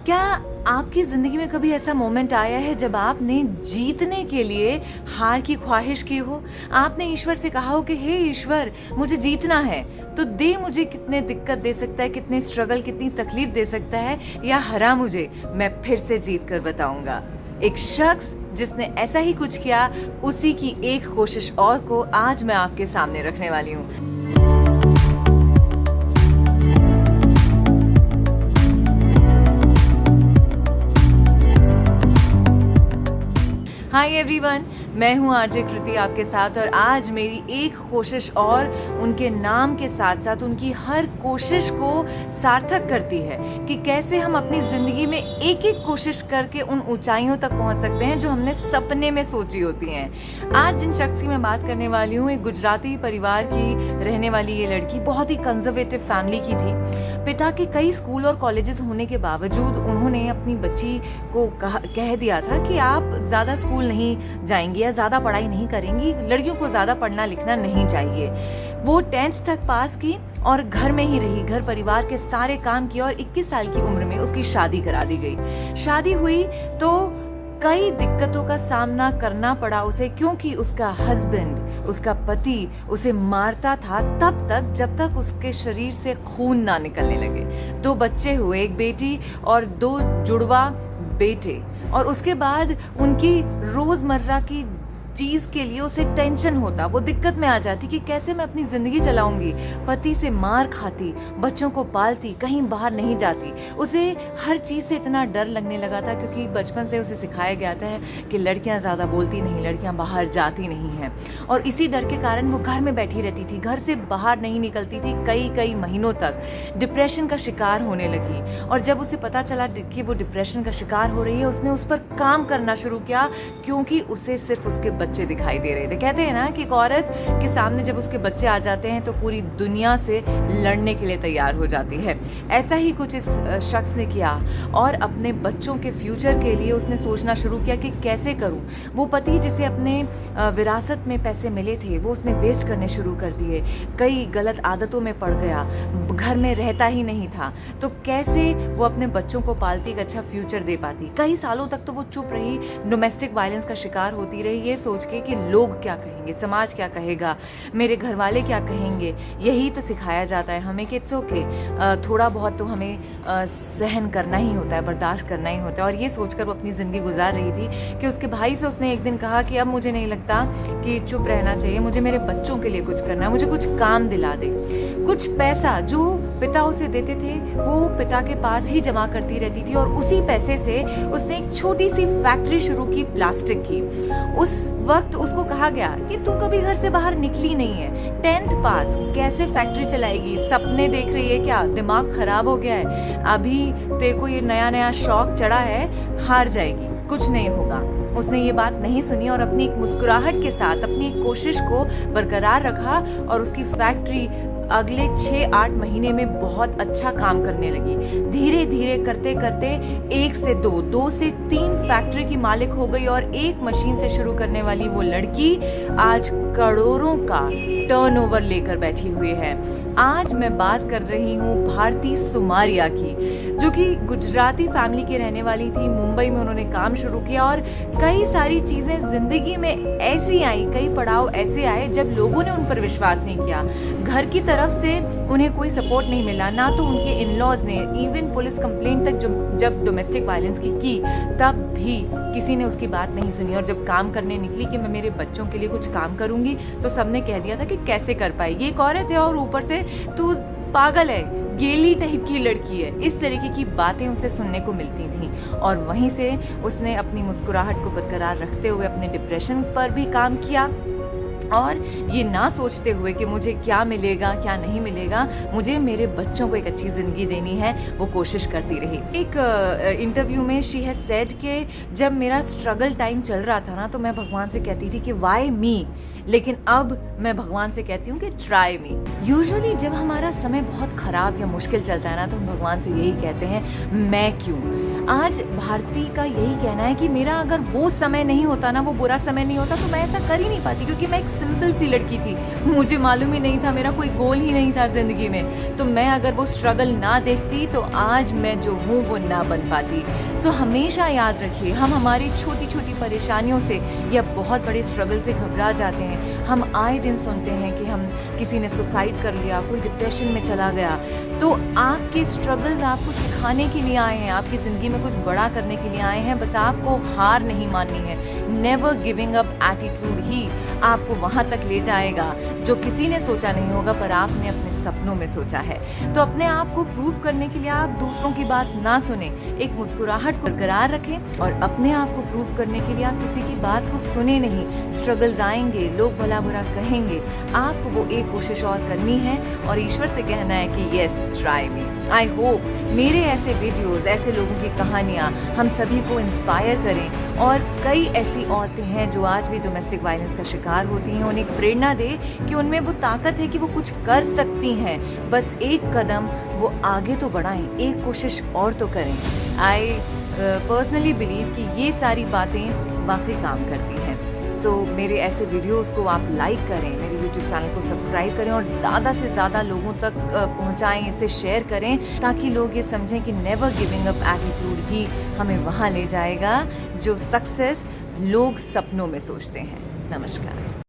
क्या आपकी ज़िंदगी में कभी ऐसा मोमेंट आया है जब आपने जीतने के लिए हार की ख्वाहिश की हो? आपने ईश्वर से कहा हो कि हे ईश्वर, मुझे जीतना है, तो दे मुझे कितने दिक्कत दे सकता है, कितने स्ट्रगल, कितनी तकलीफ दे सकता है, या हरा मुझे, मैं फिर से जीत कर बताऊंगा। एक शख्स जिसने ऐसा ही कुछ किया, उसी की एक कोशिश और को आज मैं आपके सामने रखने वाली हूँ। हाय एवरीवन, मैं हूँ आरजे कृति आपके साथ, और आज मेरी एक कोशिश और उनके नाम के साथ साथ उनकी हर कोशिश को सार्थक करती है कि कैसे हम अपनी ज़िंदगी में एक एक कोशिश करके उन ऊंचाइयों तक पहुँच सकते हैं जो हमने सपने में सोची होती हैं। आज जिन शख्स की मैं बात करने वाली हूँ, एक गुजराती परिवार की रहने वाली ये लड़की बहुत ही कंजर्वेटिव फैमिली की थी। पिता के कई स्कूल और कॉलेजेस होने के बावजूद उन्होंने अपनी बच्ची को कह दिया था कि आप ज़्यादा स्कूल नहीं जाएंगी या ज़्यादा पढ़ाई नहीं करेंगी, लड़कियों को ज़्यादा पढ़ना लिखना नहीं चाहिए। वो 10th तक पास की और घर में ही रही, घर परिवार के सारे काम किए, और 21 साल की उम्र में उसकी शादी करा दी गई। शादी हुई तो कई दिक्कतों का सामना करना पड़ा उसे, क्योंकि उसका हस्बैंड, उसका पति उसे मारता था तब तक जब तक उसके शरीर से खून ना निकलने लगे। 2 बच्चे हुए, एक बेटी और 2 जुड़वा बेटे, और उसके बाद उनकी रोजमर्रा की चीज के लिए उसे टेंशन होता, वो दिक्कत में आ जाती कि कैसे मैं अपनी जिंदगी चलाऊंगी। पति से मार खाती, बच्चों को पालती, कहीं बाहर नहीं जाती। उसे हर चीज से इतना डर लगने लगा था, क्योंकि बचपन से उसे सिखाया गया था कि लड़कियां ज्यादा बोलती नहीं, लड़कियां बाहर जाती नहीं हैं, और इसी डर के कारण वो घर में बैठी रहती थी, घर से बाहर नहीं निकलती थी। कई महीनों तक डिप्रेशन का शिकार होने लगी, और जब उसे पता चला कि वो डिप्रेशन का शिकार हो रही है, उसने उस पर काम करना शुरू किया, क्योंकि उसे सिर्फ उसके बच्चे दिखाई दे रहे थे। कहते हैं ना कि एक औरत के सामने जब उसके बच्चे आ जाते हैं तो पूरी दुनिया से लड़ने के लिए तैयार हो जाती है। ऐसा ही कुछ इस शख्स ने किया, और अपने बच्चों के फ्यूचर के लिए उसने सोचना शुरू किया कि कैसे करूं। वो पति जिसे अपने विरासत में पैसे मिले थे, वो उसने वेस्ट करने शुरू कर दिए, कई गलत आदतों में पड़ गया, घर में रहता ही नहीं था। तो कैसे वो अपने बच्चों को पालती, एक अच्छा फ्यूचर दे पाती। कई सालों तक तो वो चुप रही, डोमेस्टिक वायलेंस का शिकार होती रही, ये सोच के कि लोग क्या कहेंगे, समाज क्या कहेगा, मेरे घर वाले क्या कहेंगे। यही तो सिखाया जाता है हमें कि इट्स ओके, थोड़ा बहुत तो हमें सहन करना ही होता है, बर्दाश्त करना ही होता है। और ये सोचकर वो अपनी ज़िंदगी गुजार रही थी कि उसके भाई से उसने एक दिन कहा कि अब मुझे नहीं लगता कि चुप रहना चाहिए, मुझे मेरे बच्चों के लिए कुछ करना है, मुझे कुछ काम दिला दे। कुछ पैसा जो पिता उसे देते थे वो पिता के पास ही जमा करती रहती थी, और उसी पैसे से उसने एक छोटी सी फैक्ट्री शुरू की, प्लास्टिक की। उस वक्त उसको कहा गया कि तू कभी घर से बाहर निकली नहीं है, 10th पास, कैसे फैक्ट्री चलाएगी, सपने देख रही है क्या, दिमाग खराब हो गया है, अभी तेरे को ये नया नया शौक चढ़ा है, हार जाएगी, कुछ नहीं होगा। उसने ये बात नहीं सुनी और अपनी एक मुस्कुराहट के साथ अपनी एक कोशिश को बरकरार रखा, और उसकी फैक्ट्री अगले 6-8 महीने में बहुत अच्छा काम करने लगी। धीरे धीरे करते करते 1 से 2, 2 से 3 फैक्ट्री की मालिक हो गई, और एक मशीन से शुरू करने वाली वो लड़की आज करोड़ों का टर्नओवर लेकर बैठी हुई है। आज मैं बात कर रही हूँ भारती सुमारिया की, जो कि गुजराती फैमिली की रहने वाली थी। मुंबई में उन्होंने काम शुरू किया, और कई सारी चीज़ें ज़िंदगी में ऐसी आई, कई पड़ाव ऐसे आए जब लोगों ने उन पर विश्वास नहीं किया, घर की तरफ से उन्हें कोई सपोर्ट नहीं मिला, ना तो उनके इन-लॉज ने, इवन पुलिस कंप्लेंट तक जब डोमेस्टिक वायलेंस की तब भी किसी ने उसकी बात नहीं सुनी। और जब काम करने निकली कि मैं मेरे बच्चों के लिए कुछ काम करूंगी, तो सबने कह दिया था कि कैसे कर पाएगी, एक औरत है और ऊपर से तू पागल है, गेली टाइप की लड़की है। इस तरीके की बातें उसे सुनने को मिलती थी, और वहीं से उसने अपनी मुस्कुराहट को बरकरार रखते हुए अपने डिप्रेशन पर भी काम किया, और ये ना सोचते हुए कि मुझे क्या मिलेगा क्या नहीं मिलेगा, मुझे मेरे बच्चों को एक अच्छी ज़िंदगी देनी है, वो कोशिश करती रही। एक इंटरव्यू में शी हैज सेड कि जब मेरा स्ट्रगल टाइम चल रहा था ना, तो मैं भगवान से कहती थी कि वाई मी, लेकिन अब मैं भगवान से कहती हूँ कि ट्राई मी। यूजुअली जब हमारा समय बहुत ख़राब या मुश्किल चलता है ना, तो हम भगवान से यही कहते हैं, मैं क्यों। आज भारती का यही कहना है कि मेरा अगर वो समय नहीं होता ना, वो बुरा समय नहीं होता, तो मैं ऐसा कर ही नहीं पाती, क्योंकि मैं एक सिंपल सी लड़की थी, मुझे मालूम ही नहीं था, मेरा कोई गोल ही नहीं था ज़िंदगी में। तो मैं अगर वो स्ट्रगल ना देखती तो आज मैं जो हूँ वो ना बन पाती। सो हमेशा याद रखिए, हम हमारी छोटी छोटी परेशानियों से या बहुत बड़े स्ट्रगल से घबरा जाते हैं। हम आए दिन सुनते हैं कि हम किसी ने सुसाइड कर लिया, कोई डिप्रेशन में चला गया। तो आपके स्ट्रगल्स आपको सिखाने के लिए आए हैं, आपकी ज़िंदगी में कुछ बड़ा करने के लिए आए हैं। बस आपको हार नहीं माननी है। नेवर गिविंग अप एटीट्यूड ही आपको वहाँ तक ले जाएगा जो किसी ने सोचा नहीं होगा, पर आपने अपने सपनों में सोचा है। तो अपने आप को प्रूव करने के लिए आप दूसरों की बात ना सुने, एक मुस्कुराहट को बरकरार रखें, और अपने आप को प्रूव करने के लिए आप किसी की बात को सुने नहीं। स्ट्रगल्स आएंगे, लोग भला बुरा कहेंगे, आपको वो एक कोशिश और करनी है और ईश्वर से कहना है कि yes, try me. I hope मेरे ऐसे वीडियोस, ऐसे लोगों की कहानियाँ हम सभी को इंस्पायर करें, और कई ऐसी औरतें हैं जो आज भी डोमेस्टिक वायलेंस का शिकार होती हैं, उन्हें एक प्रेरणा दे कि उनमें वो ताकत है कि वो कुछ कर सकती हैं। बस एक कदम वो आगे तो बढ़ाएं, एक कोशिश और तो करें। आई पर्सनली बिलीव कि ये सारी बातें वाकई काम करती हैं। सो मेरे ऐसे वीडियोस को आप लाइक करें, मेरे यूट्यूब चैनल को सब्सक्राइब करें, और ज़्यादा से ज़्यादा लोगों तक पहुंचाएं, इसे शेयर करें, ताकि लोग ये समझें कि नेवर गिविंग अप एटीट्यूड ही हमें वहाँ ले जाएगा जो सक्सेस लोग सपनों में सोचते हैं। नमस्कार।